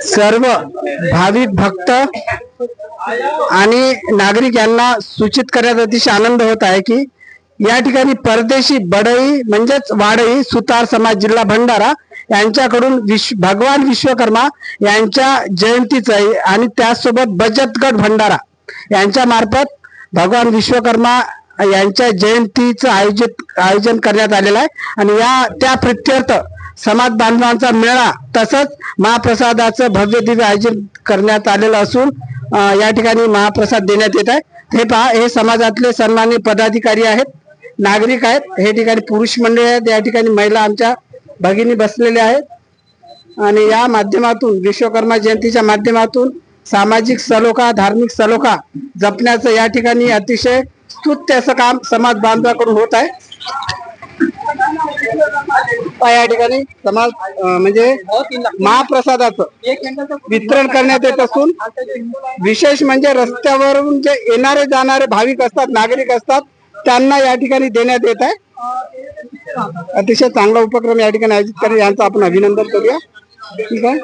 सर्व भाविक भक्त आणि नागरिक यांना सूचित करण्यात अतिशय आनंद होत आहे की या ठिकाणी परदेशी बडई म्हणजेच वाडई सुतार समाज जिल्हा भंडारा यांच्याकडून भगवान विश्वकर्मा यांच्या जयंतीचं आणि त्याचसोबत बचत गट भंडारा यांच्या मार्फत भगवान विश्वकर्मा यांच्या जयंतीचं आयोजन करण्यात आलेलं आहे आणि त्या प्रित्यर्थ समाज बांधवांचा मेळा तसंच महाप्रसादाचं भव्य दिव्य आयोजन करण्यात आलेलं असून या ठिकाणी महाप्रसाद देण्यात येत आहे। हे पहा, हे समाजातले सन्माननीय पदाधिकारी आहेत, नागरिक आहेत, हे ठिकाणी पुरुष मंडळी आहेत, या ठिकाणी महिला आमच्या भगिनी बसलेल्या आहेत आणि या माध्यमातून विश्वकर्मा जयंतीच्या माध्यमातून सामाजिक सलोखा धार्मिक सलोखा जपण्याचं या ठिकाणी अतिशय स्तुत्य असं काम समाज बांधवाकडून होत आहे। या ठिकाणी समाज म्हणजे महाप्रसादाचं वितरण करण्यात येत असून विशेष म्हणजे रस्त्यावरून जे येणारे जाणारे भाविक असतात नागरिक असतात त्यांना या ठिकाणी देण्यात येत आहे। अतिशय चांगला उपक्रम या ठिकाणी आयोजित करून यांचं आपण अभिनंदन करूया। ठीक आहे।